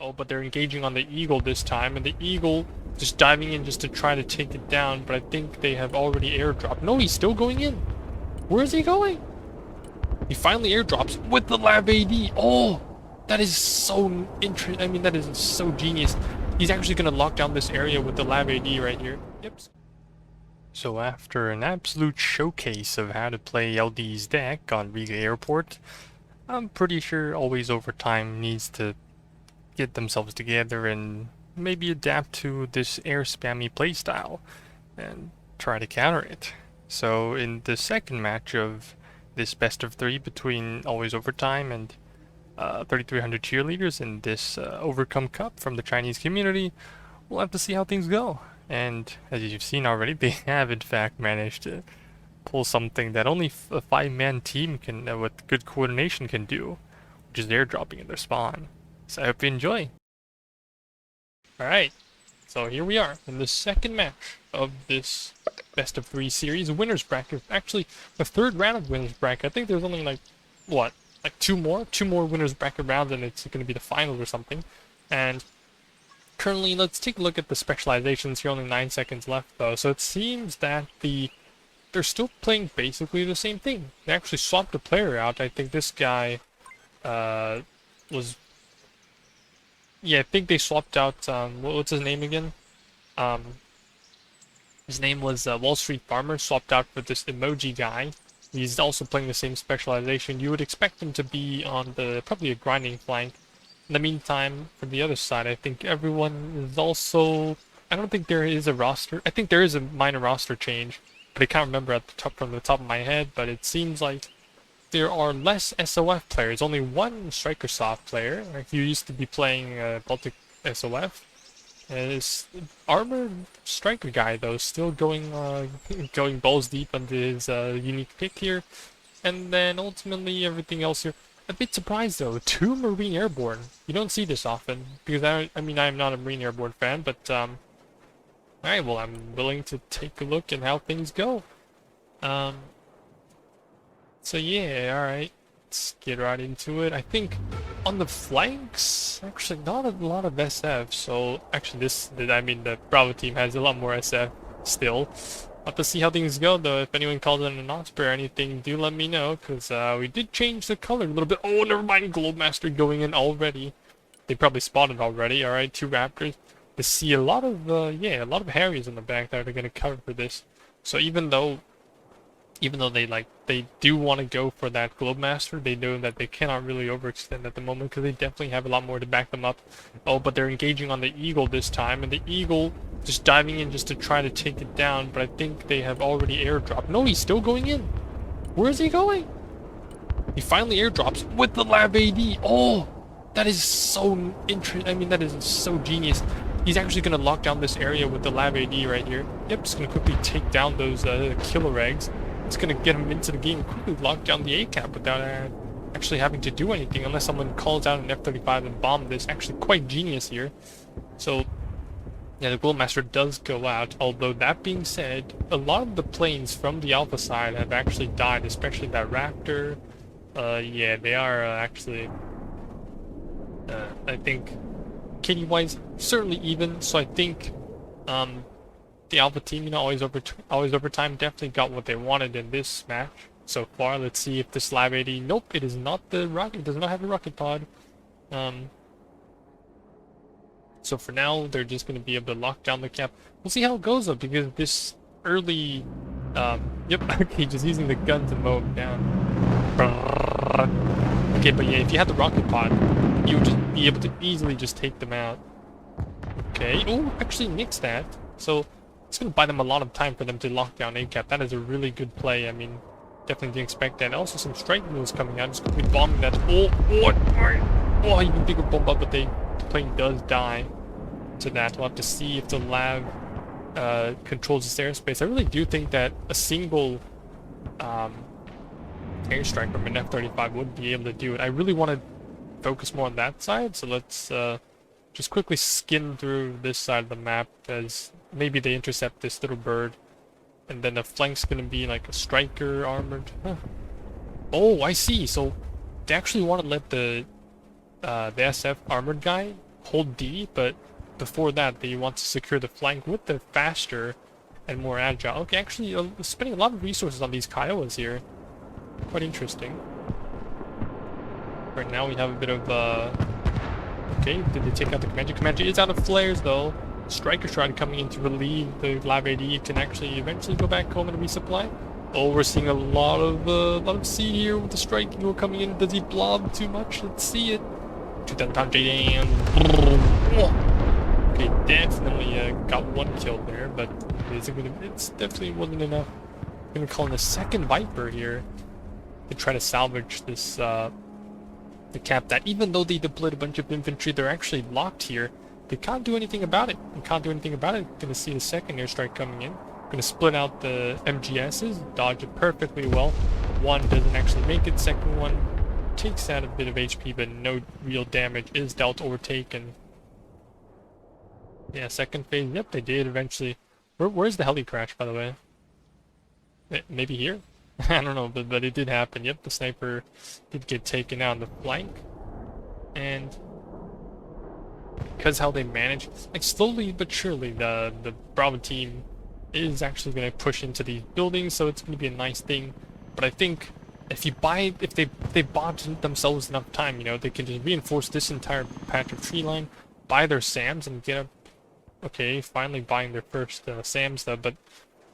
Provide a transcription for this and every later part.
Oh, but they're engaging on the Eagle this time, and the Eagle just diving in just to try to take it down, but I think they have already airdropped. No, he's still going in. Where is he going? He finally airdrops with the Lab AD. Oh, that is so interesting. I mean, that is so genius. He's actually going to lock down this area with the Lab AD right here. Yep. So after an absolute showcase of how to play LD's deck on Riga Airport, I'm pretty sure Always Overtime needs to get themselves together and maybe adapt to this air spammy playstyle and try to counter it. So in the second match of this best of 3 between Always Overtime and 3300 Cheerleaders in this Overcome Cup from the Chinese community, we'll have to see how things go. And as you've seen already, they have in fact managed to pull something that only a 5-man team can, with good coordination, can do, which is airdropping in their spawn. So I hope you enjoy. Alright, so here we are in the second match of this best of 3 series, winners bracket. Actually, the third round of winners bracket. I think there's only like, what, like two more winners bracket rounds, and it's going to be the finals or something. And currently, let's take a look at the specializations here. Only 9 seconds left though, so it seems that they're still playing basically the same thing. They actually swapped a player out. I think this guy was... Yeah, I think they swapped out, what's his name again? His name was Wall Street Farmer, swapped out for this emoji guy. He's also playing the same specialization. You would expect him to be on probably a grinding flank. In the meantime, for the other side, I think everyone is also... I don't think there is a roster... I think there is a minor roster change, but I can't remember from the top of my head, but it seems like there are less SOF players, only one Striker Soft player. Like, you used to be playing Baltic SOF. This armored striker guy though, still going going balls deep into his unique pick here, and then ultimately everything else here. A bit surprised though, 2 Marine Airborne. You don't see this often because I mean I'm not a Marine Airborne fan, but alright, well I'm willing to take a look at how things go. So yeah, alright, let's get right into it. I think on the flanks, actually not a lot of SF, so actually the Bravo team has a lot more SF still. I'll have to see how things go though. If anyone calls in an Osprey or anything, do let me know, because we did change the color a little bit. Oh, never mind, Globemaster going in already. They probably spotted already. Alright, 2 Raptors. To see a lot of, yeah, a lot of Harriers in the back that are going to cover for this. So even though they do want to go for that Globemaster, they know that they cannot really overextend at the moment because they definitely have a lot more to back them up. Oh, but they're engaging on the Eagle this time, and the Eagle just diving in just to try to take it down, but I think they have already airdropped. No, he's still going in. Where is he going? He finally airdrops with the Lab AD. Oh, that is so interesting. I mean, that is so genius. He's actually going to lock down this area with the Lab AD right here. Yep, just going to quickly take down those killer eggs. It's going to get him into the game and quickly lock down the A-cap without actually having to do anything, unless someone calls out an F-35 and bomb this. Actually quite genius here. So yeah, the Globemaster does go out, although that being said, a lot of the planes from the Alpha side have actually died, especially that Raptor. Yeah, they are actually, I think, KD-wise, certainly even, so I think, the Alpha team, you know, always overtime, definitely got what they wanted in this match so far. Let's see if this Lab AD... Nope, it is not the rocket. It does not have a rocket pod. So for now, they're just going to be able to lock down the cap. We'll see how it goes though, because this early... Yep, okay, just using the gun to mow him down. Okay, but yeah, if you had the rocket pod, you would just be able to easily just take them out. Okay, oh, actually nix that. So it's going to buy them a lot of time for them to lock down A-cap. That is a really good play. I mean, definitely didn't expect that. And also some strike moves coming out. Just quickly bombing that. Oh, even bigger Bomba, but the plane does die to that. We'll have to see if the Lab controls its airspace. I really do think that a single airstrike from an F-35 would be able to do it. I really want to focus more on that side, so let's just quickly skim through this side of the map, as maybe they intercept this little bird, and then the flank's gonna be like a striker armored. Huh. Oh, I see. So they actually want to let the SF armored guy hold D, but before that they want to secure the flank with the faster and more agile. Okay, actually spending a lot of resources on these Kuaye's here. Quite interesting. Right now we have a bit of okay, did they take out the Comanche? Comanche is out of flares though. Striker Shroud coming in to relieve the Lab AD can actually eventually go back home and resupply. Oh, we're seeing a lot of seed here with the Strike Eagle coming in. Does he blob too much? Let's see it. 2,000 pound J-Dan. Okay, definitely got one kill there, but it's definitely wasn't enough. I'm gonna call in a second Viper here to try to salvage this the cap that even though they deployed a bunch of infantry, they're actually locked here. They can't do anything about it. They can't do anything about it. Gonna see the second airstrike coming in. Gonna split out the MGSs, dodge it perfectly well. One doesn't actually make it. Second one takes out a bit of HP, but no real damage is dealt or taken. Yeah, second phase. Yep, they did eventually. Where's the heli crash, by the way? Maybe here? I don't know, but it did happen. Yep, the sniper did get taken out on the flank. And because how they manage, like slowly but surely, the Bravo team is actually going to push into these buildings, so it's going to be a nice thing. But I think if they bought themselves enough time, you know, they can just reinforce this entire patch of tree line, buy their SAMs, and get up. Okay, finally buying their first SAMs though, but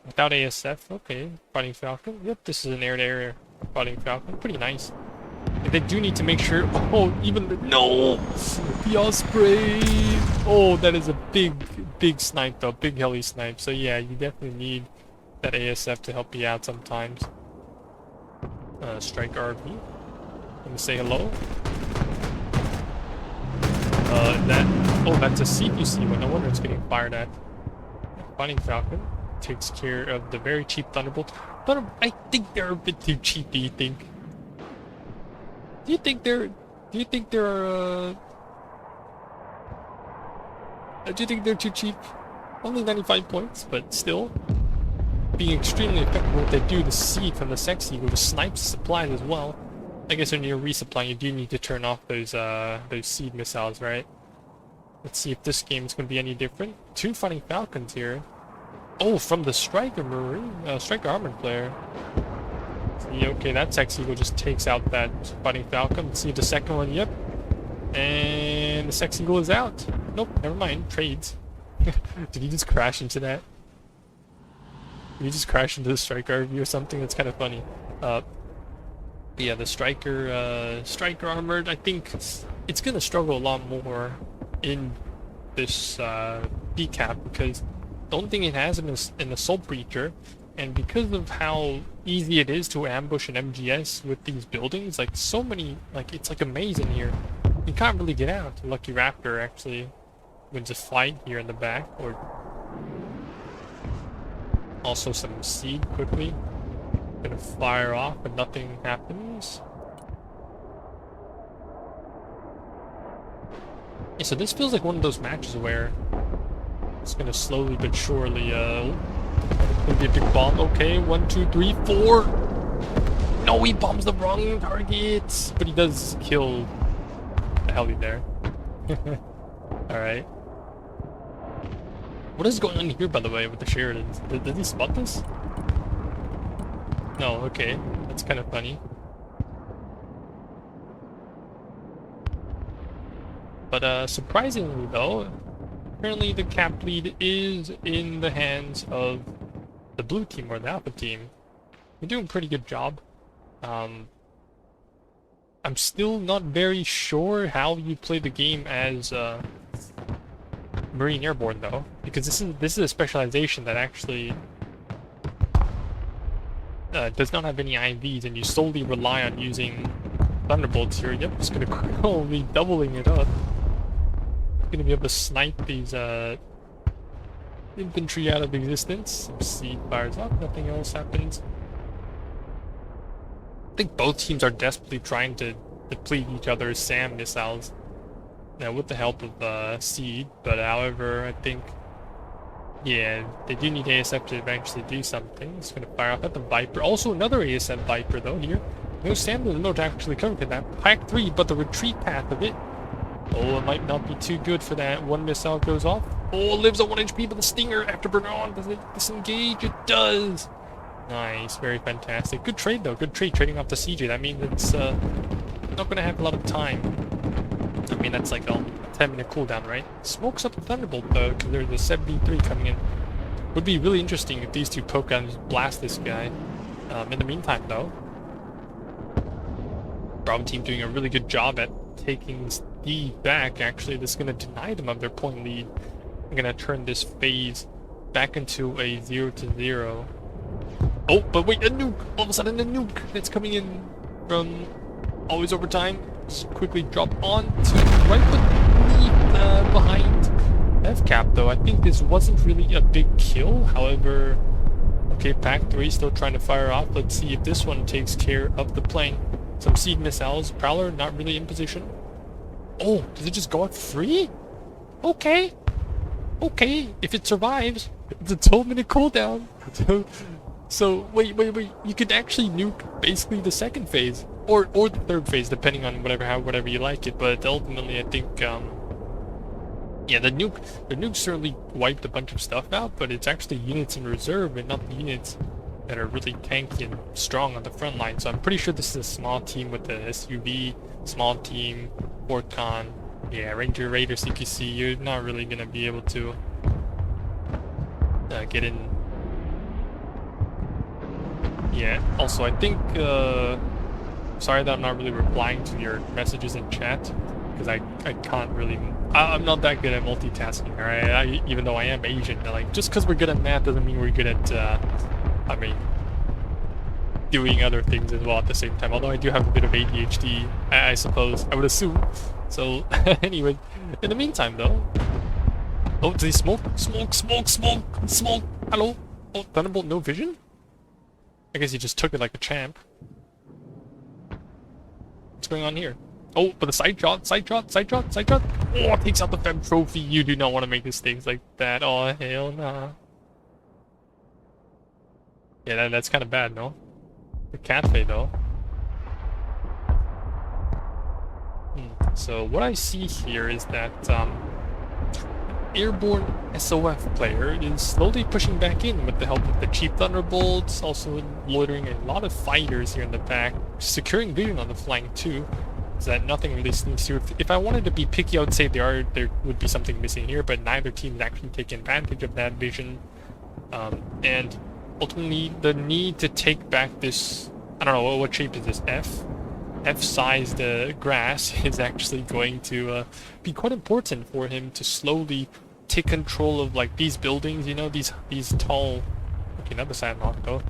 without ASF. Okay, Fighting Falcon. Yep, this is an air-to-air Fighting Falcon. Pretty nice. They do need to make sure. Oh, even the no, the Osprey. Oh, that is a big snipe though, big heli snipe. So yeah, you definitely need that ASF to help you out sometimes. Strike RV. Let me say hello. That's a CPC one. No wonder it's getting fired at. Fighting Falcon takes care of the very cheap Thunderbolt. I think they're a bit too cheap. Do you think? Do you think they're too cheap? Only 95 points, but still being extremely effective. What they do, the seed from the Sex Eagle, the snipes supplies as well. I guess when you're resupplying, you do need to turn off those seed missiles, right? Let's see if this game is going to be any different. Two Fighting Falcons here. Oh, from the Striker Striker Armored player. See, okay, that Sex Eagle just takes out that Fighting Falcon. Let's see the second one. Yep. And the Sex Eagle is out. Nope, never mind. Trades. Did he just crash into that? Did he just crash into the Striker RV or something? That's kind of funny. Yeah, the Striker Armored, I think it's gonna struggle a lot more in this decap because the only thing it has in the Soul Breacher, and because of how easy it is to ambush an MGS with these buildings, like so many, like it's like a maze in here. You can't really get out. Lucky Raptor actually wins a fight here in the back, or also some seed quickly. Gonna fire off, but nothing happens. Yeah, so this feels like one of those matches where it's gonna slowly but surely, gonna be a big bomb. Okay, 1, 2, 3, 4. No, he bombs the wrong target, but he does kill the heli there. Alright. What is going on here, by the way, with the Sheridans? Did he spot this? No, okay. That's kind of funny. But surprisingly though, apparently the cap lead is in the hands of the blue team, or the alpha team. They're doing a pretty good job. I'm still not very sure how you play the game as Marine Airborne though, because this is a specialization that actually does not have any IVs, and you solely rely on using Thunderbolts here. Yep, just gonna be doubling it up. Gonna be able to snipe these infantry out of existence. Some seed fires up, nothing else happens. I think both teams are desperately trying to deplete each other's SAM missiles now with the help of seed, but however, I think, yeah, they do need ASF to eventually do something. It's gonna fire off at the Viper. Also another ASF Viper though here. No SAM, no to actually cover that. Pack 3, but the retreat path of it Oh, it might not be too good for that. One missile goes off. Oh, lives on 1 HP, but the stinger after burn-on, does it disengage? It does! Nice, very fantastic. Good trade though, good trade, trading off the CJ. That means it's not gonna have a lot of time. I mean, that's like a 10-minute cooldown, right? Smokes up the Thunderbolt though, because there's a 73 coming in. Would be really interesting if these two poke out and just blast this guy. In the meantime though, Bravo team doing a really good job at taking D back. Actually, this is gonna deny them of their point lead. I'm gonna turn this phase back into a 0-0. Oh, but wait, a nuke! All of a sudden, a nuke that's coming in from Always Overtime. Just quickly drop on to right beneath, behind F-Cap, though. I think this wasn't really a big kill. However, okay, Pack 3 still trying to fire off. Let's see if this one takes care of the plane. Some seed missiles. Prowler not really in position. Oh, does it just go out free? Okay. Okay, if it survives, it's a 12-minute cooldown. So wait, you could actually nuke basically the second phase or the third phase, depending on whatever you like it. But ultimately, I think yeah, the nuke certainly wiped a bunch of stuff out, but it's actually units in reserve and not the units that are really tanky and strong on the front line. So I'm pretty sure this is a small team with the SUV, small team, Fort Con. Yeah, Ranger Raider CQC, you're not really gonna be able to get in. Yeah, also I think, sorry that I'm not really replying to your messages in chat, because I can't really, I'm not that good at multitasking, alright? Even though I am Asian, like, just because we're good at math doesn't mean we're good at, I mean, doing other things as well at the same time, although I do have a bit of ADHD, I suppose, I would assume. So, anyway, in the meantime though, oh, did he smoke? Smoke! Hello? Oh, Thunderbolt, no vision? I guess he just took it like a champ. What's going on here? Oh, but the side shot! Oh, takes out the Fem trophy. You do not want to make mistakes like that. Oh, hell nah. Yeah, that's kind of bad, no? The cafe, though. So, what I see here is that, airborne SOF player is slowly pushing back in with the help of the cheap Thunderbolts, also loitering a lot of fighters here in the back, securing vision on the flank too, so that nothing really sneaks through. If I wanted to be picky, I would say there would be something missing here, but neither team is actually taking advantage of that vision. And ultimately, the need to take back this, I don't know, what shape is this, F-sized grass is actually going to be quite important for him to slowly take control of like these buildings, you know, these tall, okay, not the sidewalk though,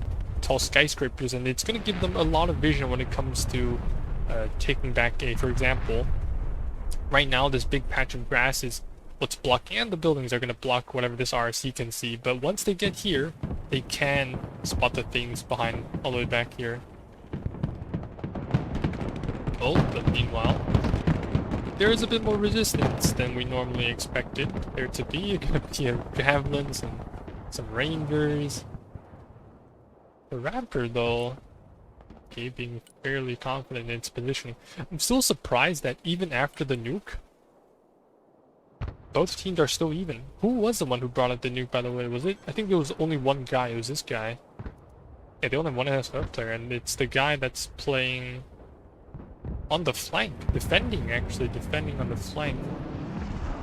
tall skyscrapers, and it's going to give them a lot of vision when it comes to taking back for example, right now this big patch of grass is what's blocking, and the buildings are going to block whatever this RC can see, but once they get here, they can spot the things behind all the way back here. Oh, but meanwhile, there is a bit more resistance than we normally expected there to be. You're gonna be a javelins and some rangers. The Raptor, though, okay, being fairly confident in its positioning. I'm still surprised that even after the nuke, both teams are still even. Who was the one who brought up the nuke, by the way? Was it? I think there was only one guy. It was this guy. Yeah, they only have one SFF player, and it's the guy that's playing on the flank, defending on the flank.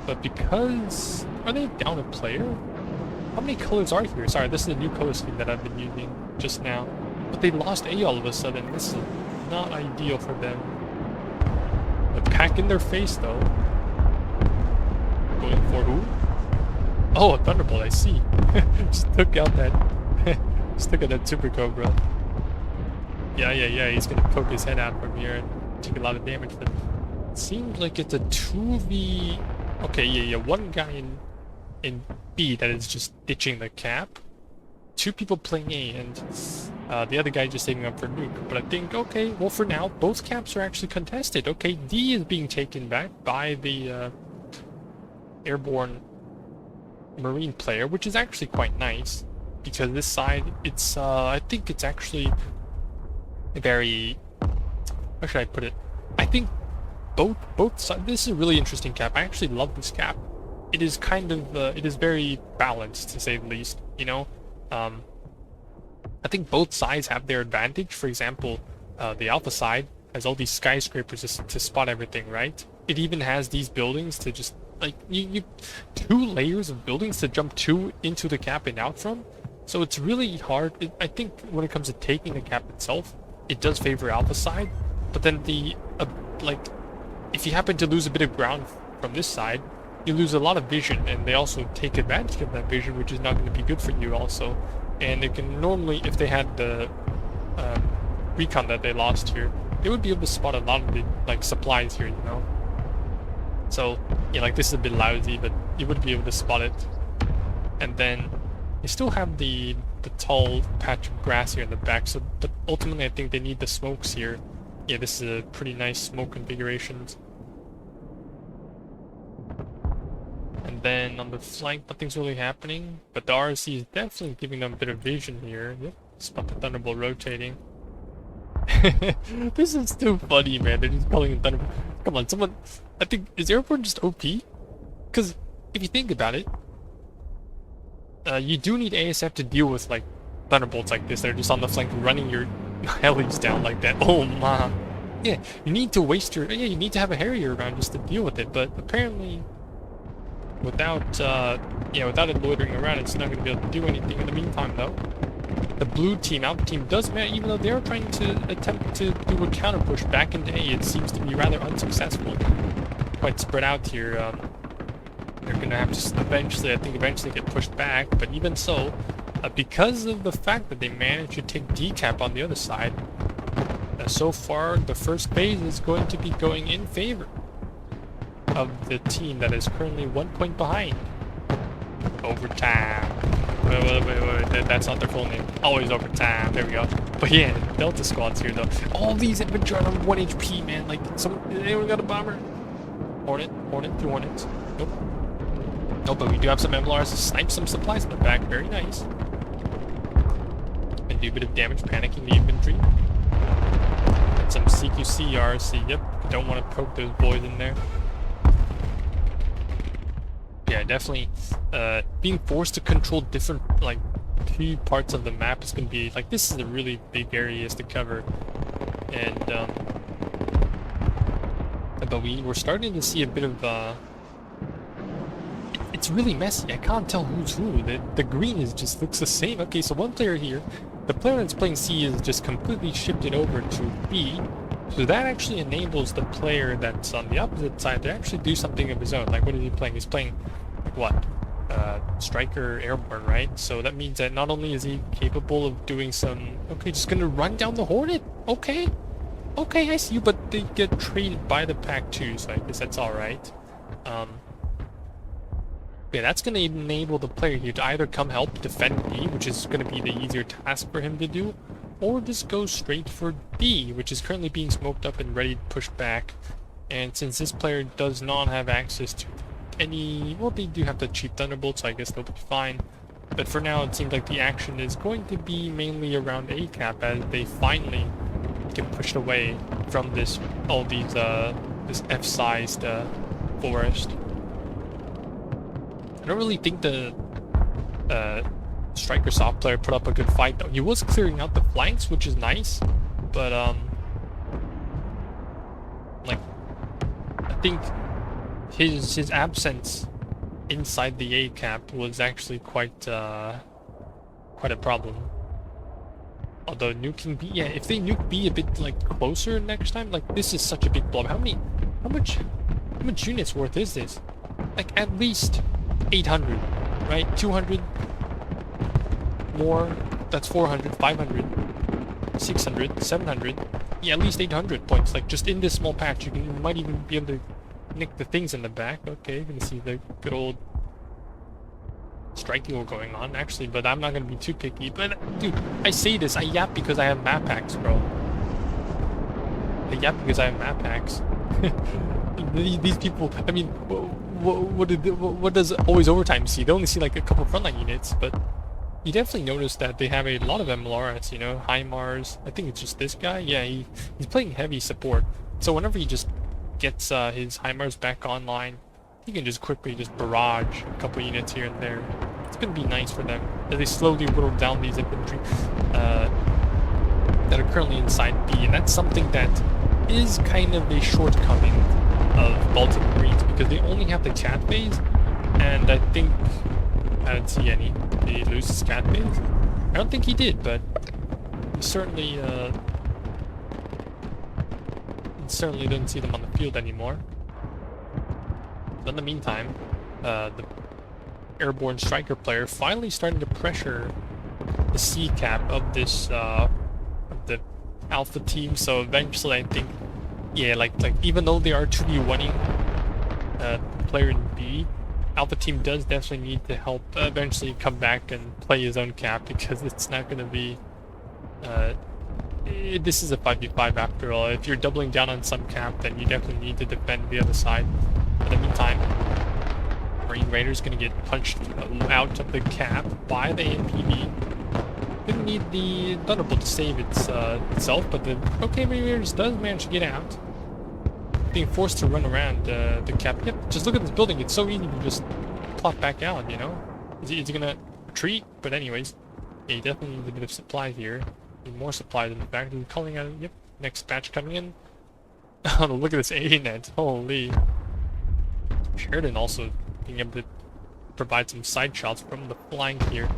But because, are they down a player? How many colors are here? Sorry, this is a new color scheme that I've been using just now. But they lost A all of a sudden. This is not ideal for them. The pack in their face though. Going for who? Oh, a Thunderbolt, I see. Just took out that Super Cobra. Yeah, he's gonna poke his head out from here and take a lot of damage, but it seems like it's a 2v... Okay, yeah, one guy in B that is just ditching the cap. Two people playing A, and the other guy just saving up for nuke. But I think, okay, well for now, both caps are actually contested. Okay, D is being taken back by the airborne Marine player, which is actually quite nice. Because this side, it's, I think it's actually very... How should I put it? I think both sides. This is a really interesting cap. I actually love this cap. It is kind of it is very balanced, to say the least. You know, I think both sides have their advantage. For example, the alpha side has all these skyscrapers to spot everything, right? It even has these buildings to just like you 2 layers of buildings to jump into the cap and out from. So it's really hard. I think when it comes to taking the cap itself, it does favor alpha side. But then like, if you happen to lose a bit of ground from this side, you lose a lot of vision, and they also take advantage of that vision, which is not going to be good for you also. And they can normally, if they had the recon that they lost here, they would be able to spot a lot of the like supplies here, you know. So yeah, like this is a bit lousy, but you would be able to spot it. And then you still have the tall patch of grass here in the back. So, but ultimately, I think they need the smokes here. Yeah, this is a pretty nice smoke configurations. And then on the flank, nothing's really happening, but the RC is definitely giving them a bit of vision here. Yep, spot the Thunderbolt rotating. This is too funny, man. They're just calling it Thunderbolt. Come on, someone. I think, is Airborne just OP? Because if you think about it, you do need ASF to deal with like Thunderbolts like this. They're just on the flank running your helis down like that. Oh man. Yeah, you need to waste your. Yeah, you need to have a Harrier around just to deal with it. But apparently, without without it loitering around, it's not going to be able to do anything in the meantime, though. The blue team, Alpha team, does matter, even though they're trying to attempt to do a counter push back into A. It seems to be rather unsuccessful. Quite spread out here. They're going to have to eventually get pushed back. But even so, because of the fact that they managed to take decap on the other side, so far the first phase is going to be going in favor of the team that is currently 1 point behind. Overtime. Wait, that's not their full name. Always Overtime. There we go. But yeah, Delta Squad's here though. All these infantry are on 1 HP, man. Like, anyone got a bomber? Hornet, 2 Hornets. Nope. Nope, but we do have some MLRs to snipe some supplies in the back. Very nice. And do a bit of damage, panicking the infantry. And some CQC RC. Yep, don't want to poke those boys in there. Yeah, definitely being forced to control different like key parts of the map is going to be like, this is a really big areas to cover. And but we're starting to see a bit of it's really messy. I can't tell who's who. The green is just looks the same. Okay, so one player here, the player that's playing C is just completely shifted over to B. So that actually enables the player that's on the opposite side to actually do something of his own. Like, what is he playing? He's playing, like, what? Striker Airborne, right? So that means that not only is he capable of doing some... Okay, just gonna run down the Hornet. Okay. Okay, I see you, but they get traded by the pack too, so I guess that's alright. Yeah, that's gonna enable the player here to either come help defend B, which is gonna be the easier task for him to do, or just go straight for D, which is currently being smoked up and ready to push back. And since this player does not have access to any... Well, they do have the cheap Thunderbolt, so I guess they'll be fine. But for now, it seems like the action is going to be mainly around A cap as they finally get pushed away from this this F-sized forest. I don't really think the Striker soft player put up a good fight though. He was clearing out the flanks, which is nice, but like, I think his absence inside the A cap was actually quite a problem. Although nuking B, yeah, if they nuke B a bit like closer next time, like, this is such a big blow. How much units worth is this? Like, at least 800, right? 200 more, that's 400, 500, 600, 700, yeah, at least 800 points. Like, just in this small patch, you might even be able to nick the things in the back. Okay, you can see the good old striking war going on, actually, but I'm not gonna be too picky. But dude, I say this, I yap because I have map hacks, bro. I yap because I have map hacks. These people, I mean, what does Always Overtime see? They only see like a couple frontline units, but you definitely notice that they have a lot of MLRs, you know, HIMARS. I think it's just this guy. Yeah, he's playing heavy support. So whenever he just gets his HIMARS back online, he can just quickly just barrage a couple units here and there. It's gonna be nice for them as they slowly whittle down these infantry that are currently inside B, and that's something that is kind of a shortcoming of Baltic Marines because they only have the cat phase, and I think I didn't see any. Did he lose his cat phase? I don't think he did, but he certainly didn't see them on the field anymore. But in the meantime, the airborne striker player finally starting to pressure the C cap of this of the alpha team. So eventually, I think, yeah, like even though they are 2v1ing the player in B, alpha team does definitely need to help eventually come back and play his own cap, because it's not going to be. This is a 5v5 after all. If you're doubling down on some cap, then you definitely need to defend the other side. But in the meantime, Marine Raider's gonna get punched out of the cap by the AMPV. Didn't need the Thunderbolt to save itself, but the Marine Raiders does manage to get out. Being forced to run around the cap. Yep, just look at this building. It's so easy to just plop back out, you know? Is he gonna retreat? But anyways, yeah, he definitely needs a bit of supply here. Need more supplies, in fact. He's calling out, yep, next batch coming in. Oh, look at this A-net. Holy. Sheridan also being able to provide some side shots from the flank here.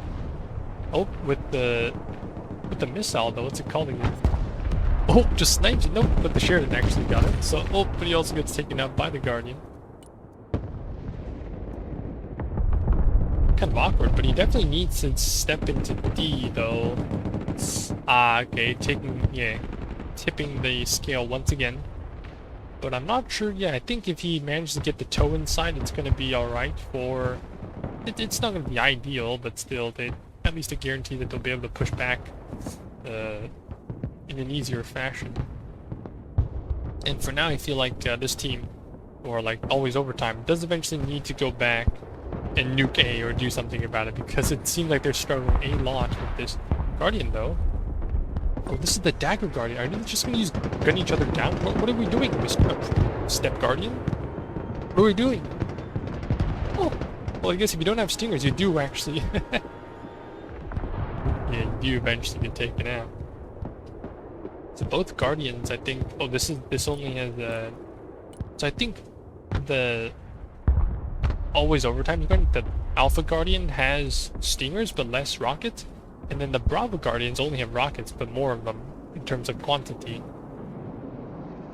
Oh, with the missile though, what's it called again? Oh, just snipes it. Nope, but the Sheridan actually got it. So, oh, but he also gets taken out by the Guardian. Kind of awkward, but he definitely needs to step into D though. Okay, tipping the scale once again. But I'm not sure. Yeah, I think if he manages to get the toe inside, it's going to be alright for... It's not going to be ideal, but still, they at least a guarantee that they'll be able to push back in an easier fashion. And for now, I feel like this team, or like Always Overtime, does eventually need to go back and nuke A or do something about it, because it seems like they're struggling a lot with this Guardian, though. Oh, this is the Dagger Guardian. Are they just going to gun each other down? What are we doing, Mr. Step Guardian? What are we doing? Oh, well, I guess if you don't have stingers, you do actually. Yeah, you do eventually get taken out. So both Guardians, I think. Oh, this only has so I think the Always Overtime Guardian, the Alpha Guardian has stingers but less rockets. And then the Bravo Guardians only have rockets, but more of them in terms of quantity.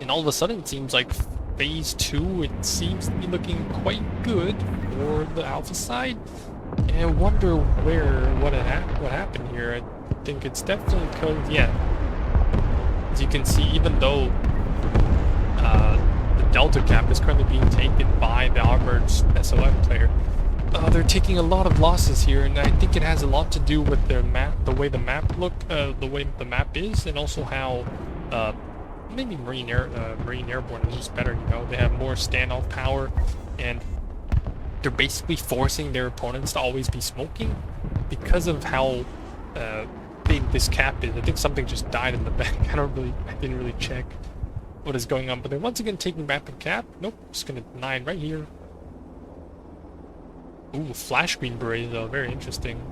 And all of a sudden, it seems like Phase 2, it seems to be looking quite good for the Alpha side. And I wonder what happened here. I think it's definitely because, yeah, as you can see, even though the Delta cap is currently being taken by the armored SOF player, they're taking a lot of losses here, and I think it has a lot to do with their map, the way the map is, and also how maybe Marine Airborne is just better. You know, they have more standoff power, and they're basically forcing their opponents to always be smoking because of how big this cap is. I think something just died in the back. I didn't really check what is going on, but they're once again taking back the cap. Nope, just gonna deny it right here. Ooh, flash green berets though, very interesting.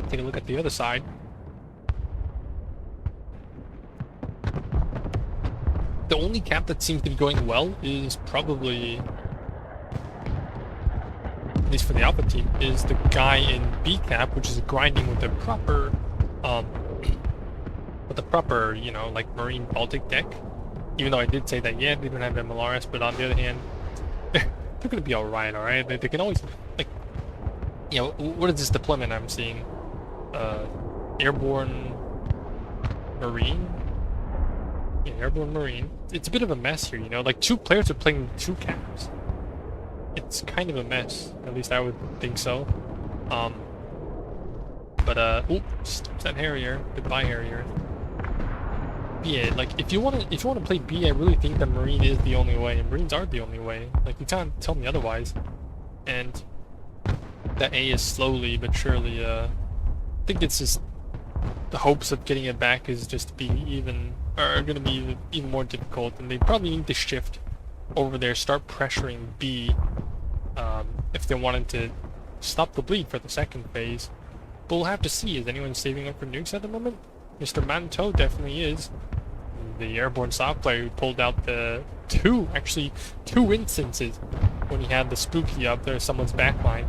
Take a look at the other side. The only cap that seems to be going well is probably, at least for the Alpha team, is the guy in B cap, which is grinding with the proper you know, like Marine Baltic deck. Even though I did say that, yeah, they don't have MLRS, but on the other hand, they're gonna be alright, alright? They can always, like, you know, what is this deployment I'm seeing? Airborne Marine? Yeah, Airborne Marine. It's a bit of a mess here, you know? Like, two players are playing two caps. It's kind of a mess. At least I would think so. Oops, that Harrier. Goodbye, Harrier. Yeah, like if you want to play B, I really think that Marine is the only way, and Marines are the only way. Like, you can't tell me otherwise. And That A is slowly but surely, I think it's just the hopes of getting it back is just to be even, are going to be even more difficult, and they probably need to shift over there, start pressuring B, if they wanted to stop the bleed for the second phase. But we'll have to see. Is anyone saving up for nukes at the moment? Mr. Manto definitely is. The airborne soft player who pulled out the two instances when he had the spooky up there, someone's backline.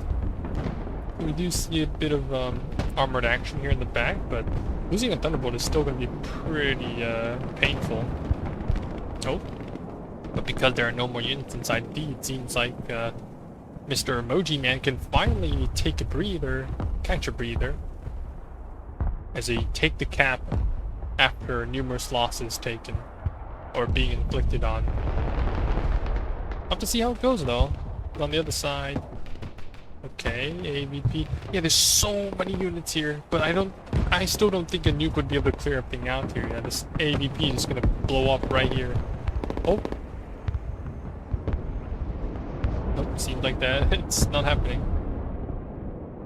We do see a bit of armored action here in the back, but losing a Thunderbolt is still going to be pretty painful. Oh, but because there are no more units inside D, it seems like Mr. Emoji Man can finally take a breather, catch a breather, as they take the cap after numerous losses taken or being inflicted on. I'll have to see how it goes though. On the other side. Okay, AVP. Yeah, there's so many units here, but I still don't think a nuke would be able to clear everything out here. Yeah, this AVP is gonna blow up right here. Oh. Nope, seems like that. It's not happening.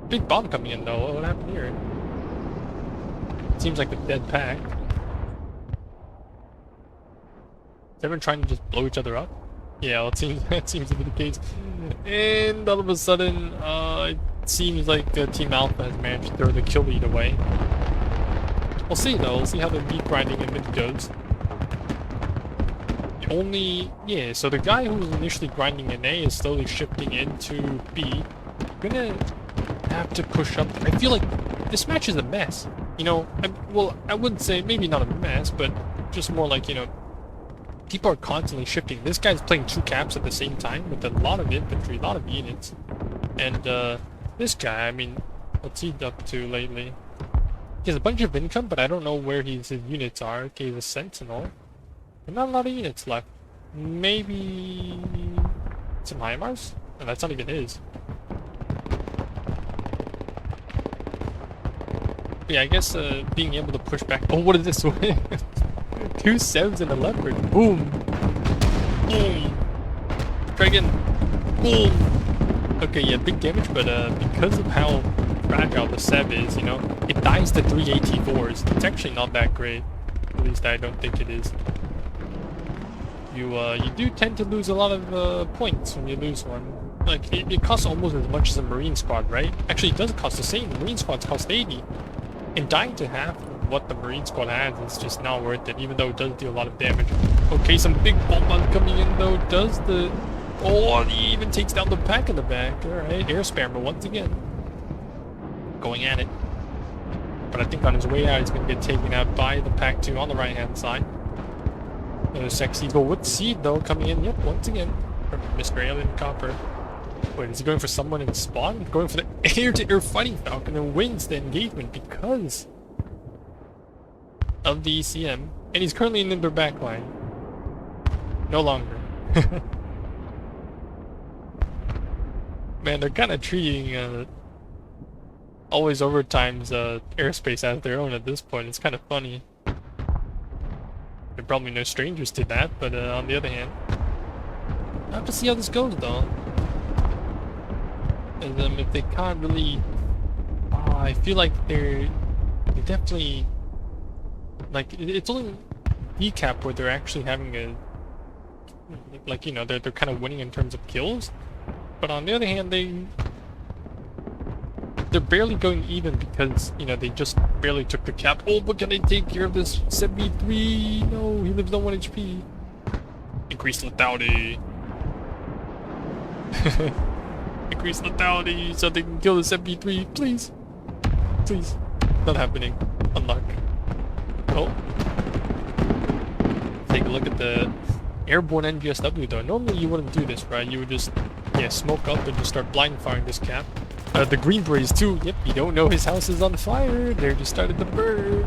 Big bomb coming in though. What happened here? Seems like a dead pack. Is everyone trying to just blow each other up? Yeah, well, that seems to be the case. And all of a sudden, it seems like Team Alpha has managed to throw the kill lead away. We'll see though, we'll see how the meat grinding in mid goes. So the guy who was initially grinding in A is slowly shifting into B. Gonna have to push up. I feel like this match is a mess. You know, I wouldn't say, maybe not a mess, but just more like, you know, people are constantly shifting. This guy's playing two caps at the same time with a lot of infantry, a lot of units. And this guy, I mean, what's he up to lately? He has a bunch of income, but I don't know where his units are. Okay, he's a sentinel. There's not a lot of units left. Maybe some HIMARS? No, that's not even his. Yeah, I guess being able to push back. Oh, what is this? 2 sevs and a leopard. Boom. Boom. Try again. Boom. Okay, yeah, big damage, but because of how fragile the sev is, you know, it dies to 3 AT4s. It's actually not that great. At least I don't think it is. You do tend to lose a lot of points when you lose one. Like, it costs almost as much as a Marine squad, right? Actually, it does cost the same. Marine squads cost 80. And dying to half of what the Marine squad has is just not worth it, even though it does do a lot of damage. Okay, some big Bomba coming in though. Does the... Oh, he even takes down the pack in the back. Alright, air spammer once again. Going at it. But I think on his way out, he's going to get taken out by the pack 2 on the right-hand side. Another sexy goal with Seed though coming in, yep, once again. From Mr. Alien Copper. Wait, is he going for someone in spawn? Going for the air-to-air fighting falcon and wins the engagement because of the ECM. And he's currently in their backline. No longer. Man, they're kind of treating Always Overtime's airspace as their own at this point. It's kind of funny. They're probably no strangers to that, but on the other hand, I have to see how this goes though. And if they can't really, I feel like they definitely, like, it's only decap where they're actually having a, like, you know, they're kind of winning in terms of kills. But on the other hand, they're barely going even because, you know, they just barely took the cap. Oh, but can they take care of this 73? No, he lives on 1 HP. Increased lethality. Increase lethality so they can kill the 73, please. Please. Not happening. Unlock. Oh. Take a look at the airborne NGSW though. Normally you wouldn't do this, right? You would just, yeah, smoke up and just start blind firing this cap. The Green Berets too. Yep, you don't know his house is on fire. They're just started to burn.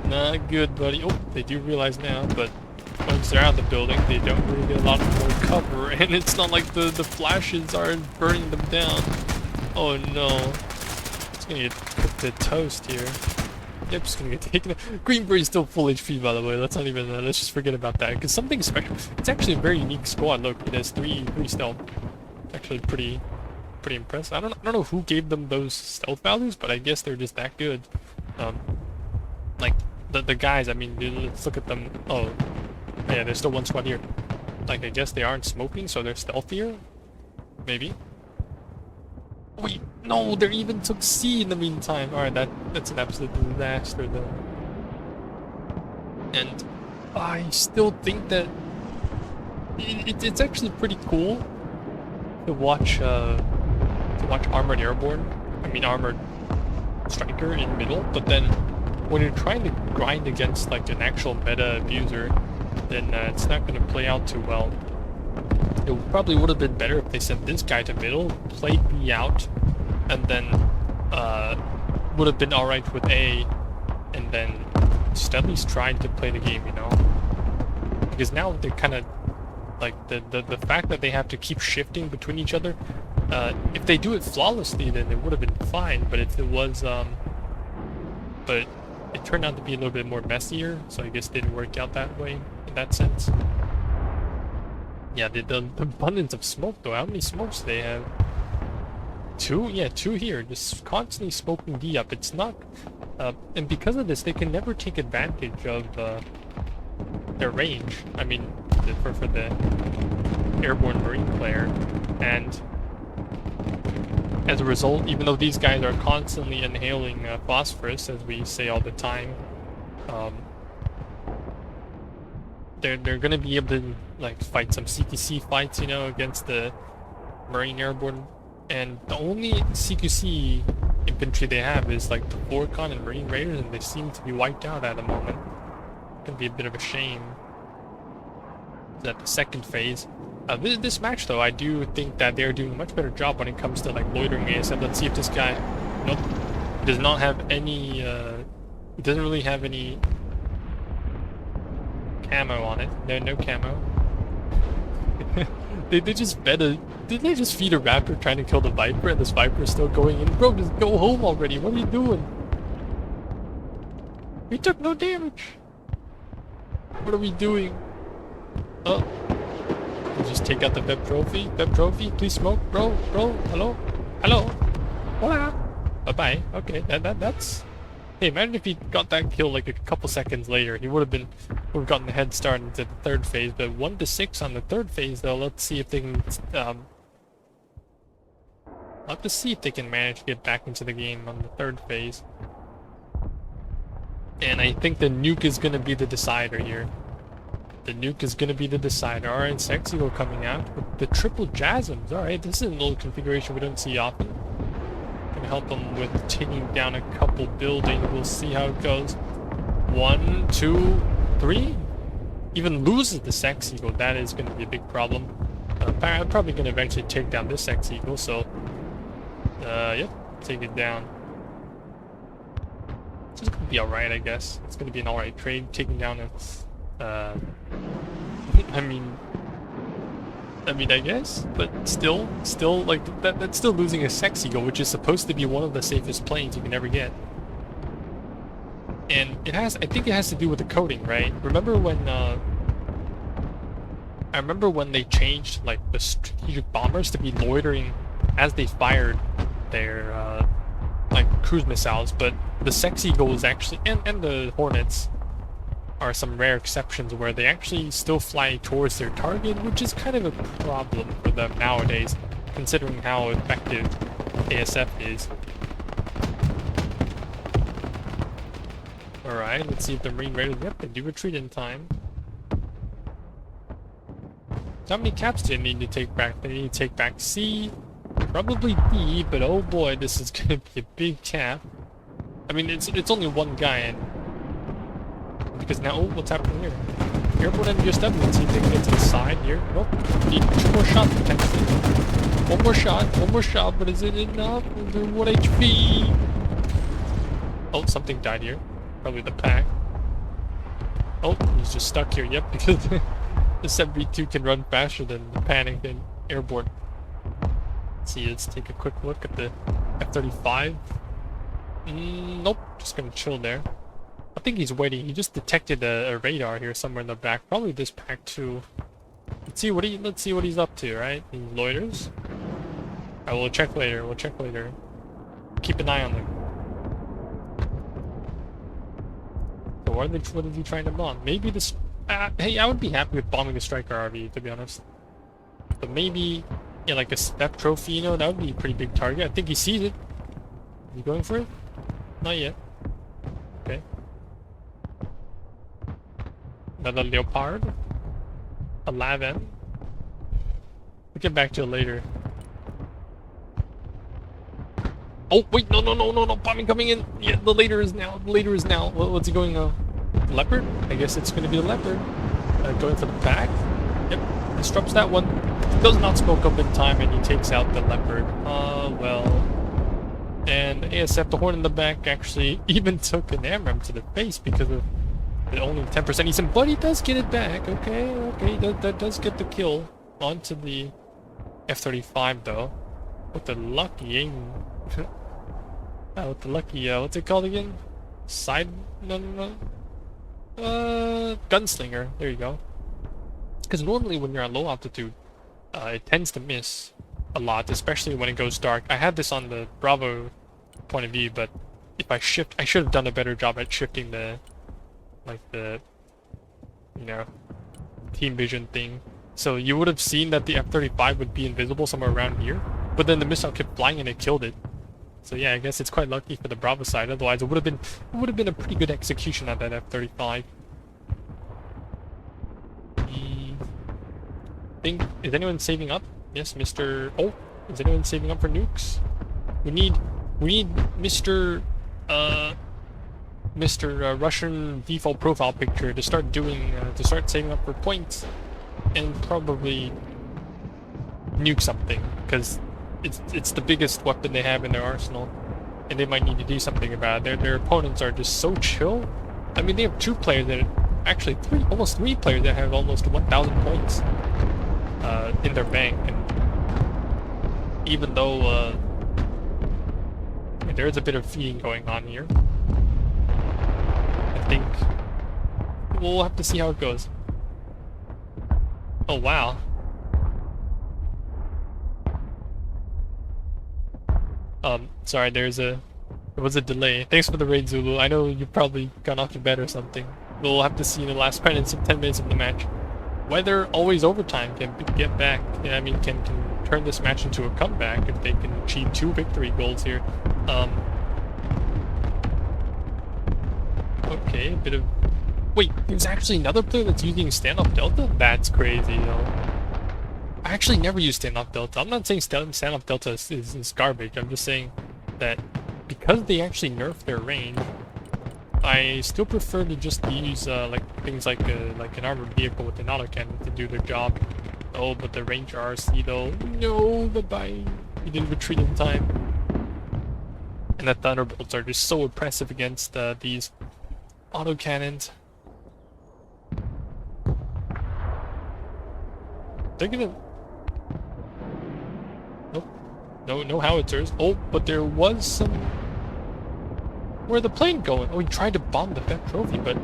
Not good, buddy. Oh, they do realize now, but once they're out of the building, they don't really get a lot more cover, and it's not like the flashes are burning them down. Oh no. It's gonna get cooked to toast here. Yep, it's gonna get taken. Green Berry's still full HP, by the way. Let's not even, let's just forget about that, because something special. It's actually a very unique squad. Look, it has 3 stealth. It's actually pretty pretty impressed. I don't know who gave them those stealth values, but I guess they're just that good. Like the guys, I mean, let's look at them. Oh, yeah, there's still one squad here. Like, I guess they aren't smoking, so they're stealthier? Maybe? Wait, no, they even took C in the meantime. Alright, that's an absolute disaster, though. And I still think that it's actually pretty cool to watch Armored Airborne. I mean, Armored Striker in middle, but then when you're trying to grind against like an actual meta abuser, then it's not going to play out too well. It probably would have been better if they sent this guy to middle, played B out, and then would have been alright with A, and then just at least tried to play the game, you know? Because now they're kind of like the fact that they have to keep shifting between each other. If they do it flawlessly, then it would have been fine. But if it was, but it turned out to be a little bit more messier, so I guess it didn't work out that way in that sense. Yeah, the abundance of smoke though. How many smokes do they have? 2? Yeah, 2 here. Just constantly smoking D up. It's not, and because of this, they can never take advantage of their range. I mean, for the airborne marine player, and as a result, even though these guys are constantly inhaling phosphorus, as we say all the time, they're gonna be able to like fight some CQC fights, you know, against the marine airborne. And the only CQC infantry they have is like the Forcon and Marine Raiders, and they seem to be wiped out at the moment. It can be a bit of a shame. At the second phase. This match though, I do think that they're doing a much better job when it comes to like loitering ASF. Let's see if this guy, nope, does not have any, he doesn't really have any camo on it. No camo. they just fed a, did they just feed a raptor trying to kill the Viper, and this Viper is still going in? Bro, just go home already. What are you doing? We took no damage. What are we doing? Oh, you just take out the Vep trophy. Vep trophy, please smoke, bro. Hello, hola, bye. Okay, that's. Hey, imagine if he got that kill like a couple seconds later. He would have gotten a head start into the third phase. But 1 to 6 on the third phase, though. Let's see if they can. I'll have to see if they can manage to get back into the game on the third phase. And I think the nuke is gonna be the decider here. The nuke is going to be the decider. Alright, Sexy Eagle coming out with the triple Jasms. Alright, this is an old configuration we don't see often. Gonna help them with taking down a couple buildings. We'll see how it goes. 1, 2, 3. Even loses the Sexy Eagle. That is going to be a big problem. I'm probably going to eventually take down this Sexy Eagle, so... yep, take it down. It's just going to be alright, I guess. It's going to be an alright trade, taking down its... I mean, I guess, but still, like, that's still losing a Sexy Eagle, which is supposed to be one of the safest planes you can ever get. And I think it has to do with the coding, right? Remember when, I remember when they changed, like, the strategic bombers to be loitering as they fired their, like, cruise missiles, but the Sexy Eagle was actually, and the Hornets, are some rare exceptions where they actually still fly towards their target, which is kind of a problem for them nowadays, considering how effective ASF is. Alright, let's see if the Marine Raiders, yep, they do retreat in time. How many caps do they need to take back? They need to take back C, probably D, but oh boy, this is gonna be a big cap. I mean, it's only one guy, and because now, oh, what's happening here? Airborne enemy just up. Let's see if they can get to the side here. Nope. Need 2 more shots potentially. One more shot, but is it enough? 1 HP. Oh, something died here. Probably the pack. Oh, he's just stuck here. Yep, because the 72 can run faster than the panic and airborne. Let's see, let's take a quick look at the F-35. Nope, just gonna chill there. I think he's waiting. He just detected a radar here somewhere in the back. Probably this pack too. Let's see what he's up to, right? He loiters. I will check later. We'll check later. Keep an eye on them. So what are they trying to bomb? Maybe this. Hey, I would be happy with bombing the striker RV, to be honest. But maybe, yeah, like a step trophy, you know, that would be a pretty big target. I think he sees it. Is he going for it? Not yet. Okay. Another leopard. A laven. We'll get back to it later. Oh wait, no, bombing coming in. Yeah, the later is now. What's he going now? Leopard? I guess it's gonna be the leopard. Going for the back. Yep, disrupts that one. Does not smoke up in time, and he takes out the leopard. Well. And ASF, the horn in the back, actually even took an AMRAM to the face because of the only 10% he's in, but he does get it back. Okay, that does get the kill onto the F-35 though. With the lucky aim. With the lucky, what's it called again? Gunslinger. There you go. Because normally when you're at low altitude, it tends to miss a lot, especially when it goes dark. I had this on the Bravo point of view, but if I shift, I should have done a better job at shifting the, like the, you know, team vision thing. So you would have seen that the F-35 would be invisible somewhere around here, but then the missile kept flying and it killed it. So yeah, I guess it's quite lucky for the Bravo side. Otherwise, it would have been a pretty good execution at that F-35. Is anyone saving up? Yes, Mr. Oh, is anyone saving up for nukes? We need Mr. Russian default profile picture to start doing to start saving up for points and probably nuke something, because it's the biggest weapon they have in their arsenal, and they might need to do something about it. Their opponents are just so chill. I mean, they have two players that actually almost three players that have almost 1,000 points in their bank, and even though there is a bit of feeding going on here, I think we'll have to see how it goes. Oh wow. Sorry, there was a delay. Thanks for the raid, Zulu. I know you've probably gone off to bed or something. We'll have to see in the last 10 minutes of the match whether Always Overtime can get back. Yeah, I mean, can turn this match into a comeback if they can achieve 2 victory goals here. Okay, a bit of... Wait, there's actually another player that's using standoff delta? That's crazy, though. I actually never use standoff delta. I'm not saying standoff delta is garbage. I'm just saying that because they actually nerfed their range, I still prefer to just use like things like an armored vehicle with an autocannon to do their job. Oh, but the Ranger RC though, no, bye-bye. He didn't retreat in time. And the Thunderbolts are just so oppressive against these autocannons. They're gonna... Nope. No howitzers. Oh, but there was some... Where'd the plane going? Oh, he tried to bomb the Fed trophy, but...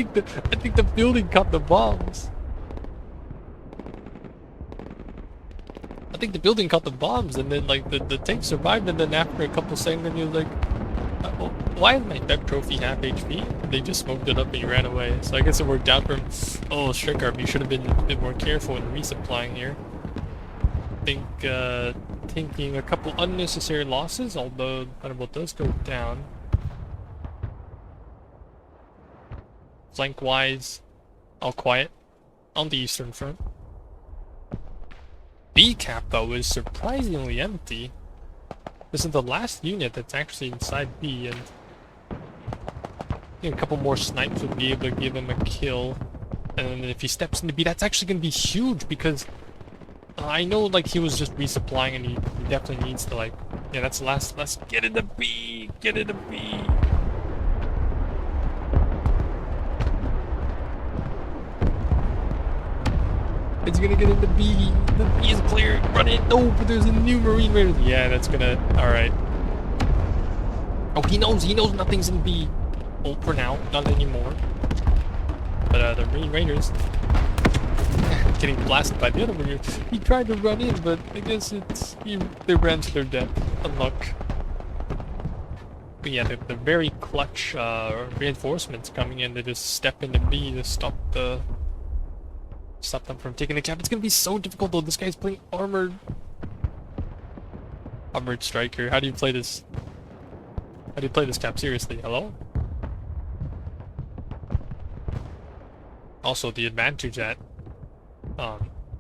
I think the building caught the bombs. I think the building caught the bombs, and then like the tank survived, and then after a couple seconds he was like, oh, why is my Fed trophy half HP? And they just smoked it up and he ran away. So I guess it worked out for him. Oh, Strikarp, you should have been a bit more careful in resupplying here. I think taking a couple unnecessary losses, although Thunderbolt does go down. Flank-wise, all quiet on the eastern front. B cap though is surprisingly empty. This is the last unit that's actually inside B, and I think a couple more snipes would be able to give him a kill. And if he steps into B, that's actually going to be huge, because I know like he was just resupplying, and he definitely needs to like, yeah, that's the last. Let's get into B, get into B. It's gonna get into B. The B is clear. Run it. No, but there's a new Marine Raiders. Yeah, that's gonna. All right. Oh, he knows. He knows nothing's in B. Oh, for now, not anymore. But the Marine Raiders. getting blasted by the other one here. He tried to run in, but I guess they ran to their death. Unluck. But yeah, the very clutch reinforcements coming in to just step into B to stop them from taking the cap. It's gonna be so difficult though. This guy's playing armored striker. How do you play this? How do you play this cap? Seriously, hello? Also, the advantage that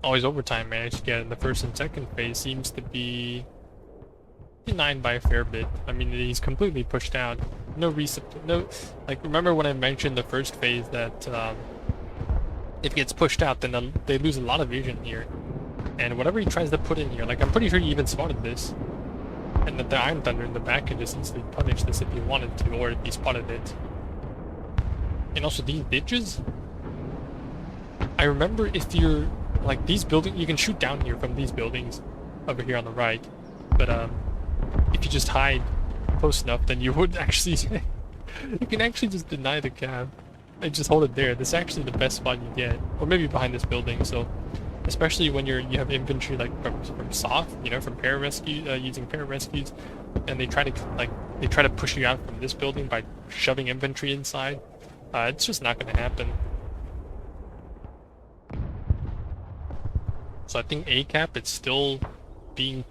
Always Overtime managed to get in the first and second phase seems to be denied by a fair bit. I mean, he's completely pushed out. No resupply. No, like, remember when I mentioned the first phase that if he gets pushed out, then they lose a lot of vision here. And whatever he tries to put in here, like, I'm pretty sure he even spotted this. And that the Iron Thunder in the back can just easily punish this if he wanted to, or if he spotted it. And also these ditches. I remember if you're, like, these buildings, you can shoot down here from these buildings over here on the right. But, if you just hide close enough, then you would actually, you can actually just deny the cab. And just hold it there. This is actually the best spot you get. Or maybe behind this building, so, especially when you have infantry, like, from soft, you know, from pararescue, using pararescues, and they try to push you out from this building by shoving infantry inside. It's just not gonna happen. So I think A-cap, it's still being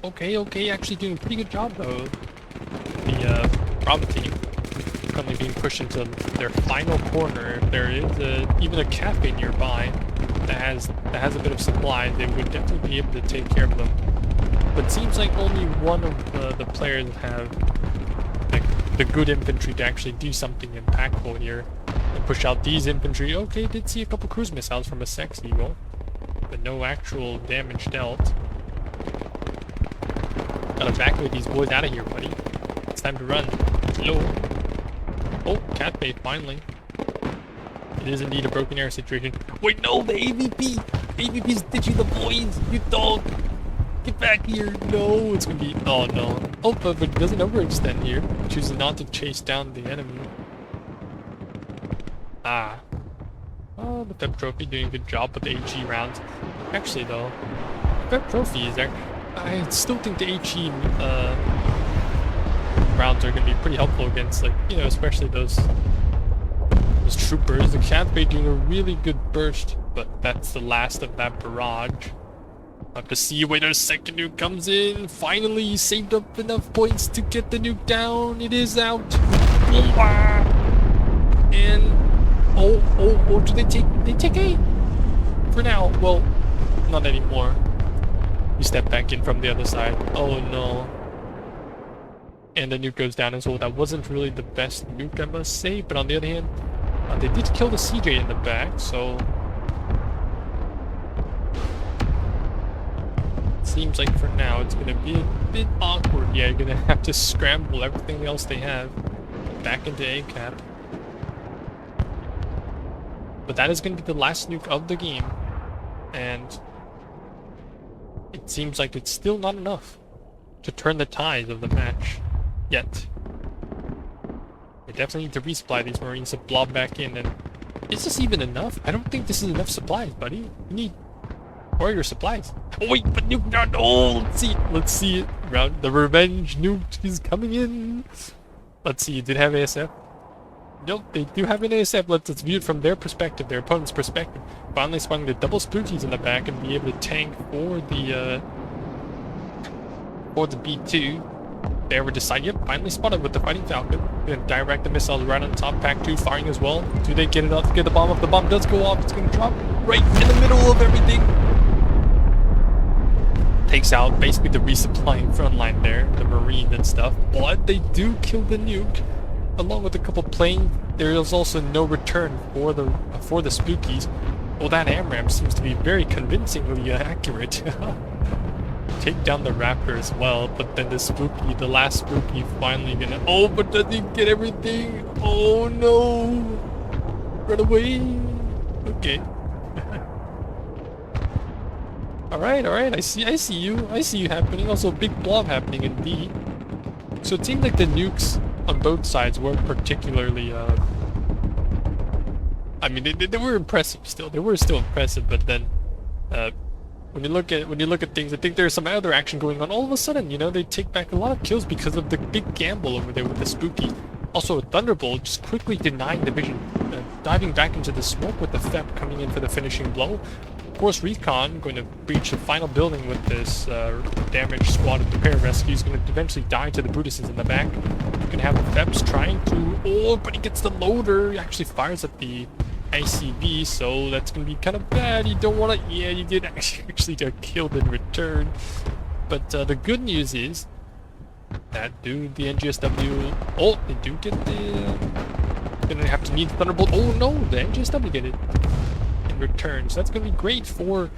okay, actually doing a pretty good job though. The Bravo team currently being pushed into their final corner. If there is even a cafe nearby that has a bit of supply, they would definitely be able to take care of them. But it seems like only one of the players have like the good infantry to actually do something impactful here and push out these infantry. Okay, did see a couple cruise missiles from a Sex Eagle, but no actual damage dealt. Gotta evacuate these boys out of here, buddy. It's time to run. Hello. Oh, cat bait, finally. It is indeed a broken air situation. Wait, no, the AVP! AVP's ditching the boys! You dog! Get back here! No, it's gonna be... Oh, no. Oh, but it doesn't overextend here. Chooses not to chase down the enemy. Ah. Oh, the Pep Trophy doing a good job with the HE rounds. Actually, though, Pep Trophy is actually... I still think the HE rounds are going to be pretty helpful against, like, you know, especially those troopers. The Cat Bay doing a really good burst, but that's the last of that barrage. Have to see when our second nuke comes in. Finally, he saved up enough points to get the nuke down. It is out. Bomba! And oh, do they take A? For now, well, not anymore. You step back in from the other side. Oh no. And the nuke goes down as well. That wasn't really the best nuke, I must say, but on the other hand, they did kill the CJ in the back, so... Seems like for now it's gonna be a bit awkward. Yeah, you're gonna have to scramble everything else they have back into A-cap. But that is gonna be the last nuke of the game. And it seems like it's still not enough to turn the tides of the match yet. They definitely need to resupply these Marines to blob back in, and is this even enough? I don't think this is enough supplies, buddy. You need... Where are your supplies? Oh wait, but nuke down! Oh, let's see it. Round the revenge nuke is coming in. Let's see, did it have ASF? Nope, they do have an ASF. Let's view it from their perspective, their opponent's perspective. Finally spawning the double spookies in the back and be able to tank for the B2. They were decided, yep, finally spotted with the Fighting Falcon. Gonna direct the missiles right on top, Pack 2 firing as well. Do they get it up to get the bomb up? The bomb does go off, it's gonna drop right in the middle of everything. Takes out basically the resupplying front line there, the Marine and stuff, but they do kill the nuke. Along with a couple planes, there is also no return for the spookies. Well, that AMRAM seems to be very convincingly accurate. Take down the Raptor as well, but then the last spooky finally gonna... Oh, but does he get everything? Oh no! Run away! Okay. Alright, I see you happening. Also, a big blob happening in B. So it seems like the nukes on both sides weren't particularly I mean, they were impressive still. They were still impressive, but then, uh, when you look at things, I think there's some other action going on. All of a sudden, you know, they take back a lot of kills because of the big gamble over there with the Spooky. Also, Thunderbolt just quickly denying the vision, diving back into the smoke with the Fep coming in for the finishing blow. Of course, Recon going to breach the final building with this damaged squad of the pararescue. He's going to eventually die to the Brutuses in the back. You can have the Feps trying to... Oh, but he gets the loader. He actually fires at the ICV, so that's going to be kind of bad. You don't want to... Yeah, you did actually get killed in return. But the good news is that dude, the NGSW... Oh, they do get the... Gonna have to need the Thunderbolt. Oh no, the NGSW get it return, so that's going to be great for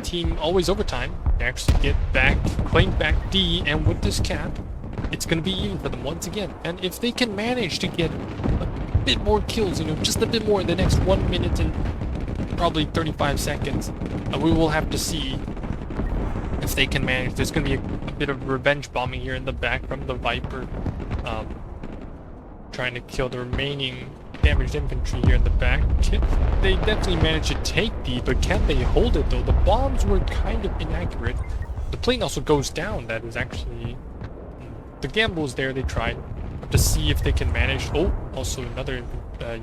Team Always Overtime. They actually get back, claim back D, and with this cap, it's going to be even for them once again. And if they can manage to get a bit more kills, you know, just a bit more in the next 1 minute and probably 35 seconds, we will have to see if they can manage. There's going to be a bit of revenge bombing here in the back from the Viper, trying to kill the remaining damaged infantry here in the back. They definitely managed to take D, but can they hold it though? The bombs were kind of inaccurate. The plane also goes down. That is actually... The gamble is there. They tried to see if they can manage. Oh, also another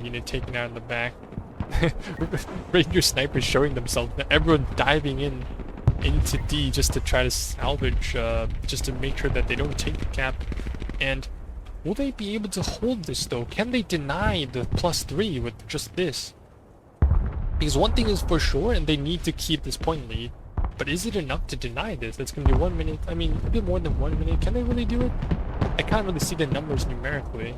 unit taken out in the back. Ranger snipers showing themselves. Everyone diving into D just to try to salvage, just to make sure that they don't take the cap. And will they be able to hold this though? Can they deny the +3 with just this? Because one thing is for sure, and they need to keep this point lead. But is it enough to deny this? It's going to be 1 minute. I mean, a bit more than 1 minute. Can they really do it? I can't really see the numbers numerically.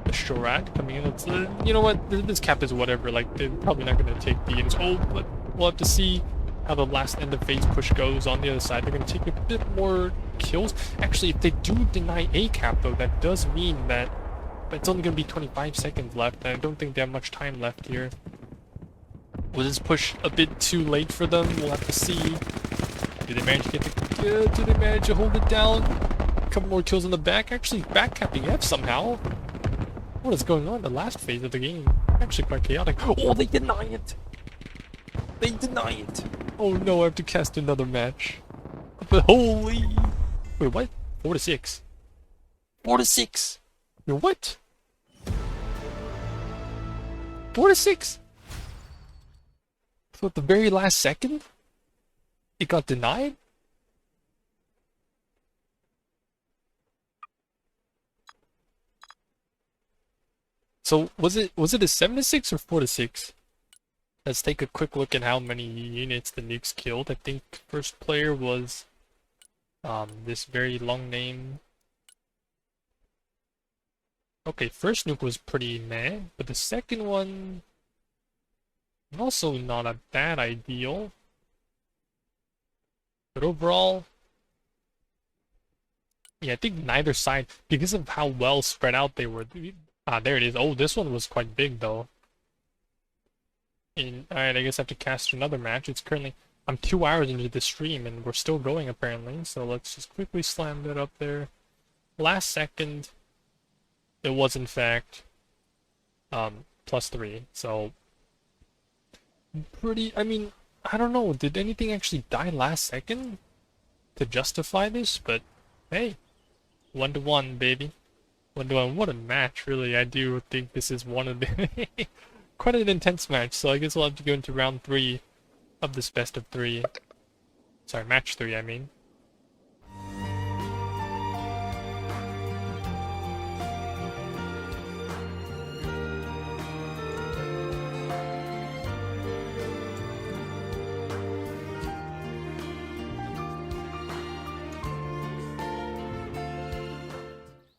The Shorad coming in. It's, you know what? This cap is whatever. Like, they're probably not going to take the units. Oh, but we'll have to see how the last end of phase push goes on the other side. They're going to take a bit more kills. Actually, if they do deny a cap though, that does mean that it's only going to be 25 seconds left. I don't think they have much time left here. Was this push a bit too late for them? We'll have to see. Do they manage to get the... do they manage to hold it down? A couple more kills in the back. Actually, backcapping F somehow. What is going on? The last phase of the game. Actually quite chaotic. Oh, they deny it! They deny it! Oh no, I have to cast another match. But holy... Wait, what? 4 to 6. 4 to 6! Wait, what? 4 to 6? So at the very last second, it got denied? So was it a 7 to 6 or 4 to 6? Let's take a quick look at how many units the nukes killed. I think first player was this very long name. Okay, first nuke was pretty meh, but the second one also not a bad ideal. But overall, yeah, I think neither side, because of how well spread out they were. Ah, there it is. Oh, this one was quite big though. Alright, I guess I have to cast another match. It's currently... I'm 2 hours into the stream and we're still going apparently. So let's just quickly slam that up there. Last second, it was in fact +3. So pretty... I mean, I don't know. Did anything actually die last second to justify this? But hey, 1 to 1, baby. 1 to 1. What a match, really. I do think this is one of the... quite an intense match, so I guess we'll have to go into round 3 of this best of 3. Sorry, match 3, I mean.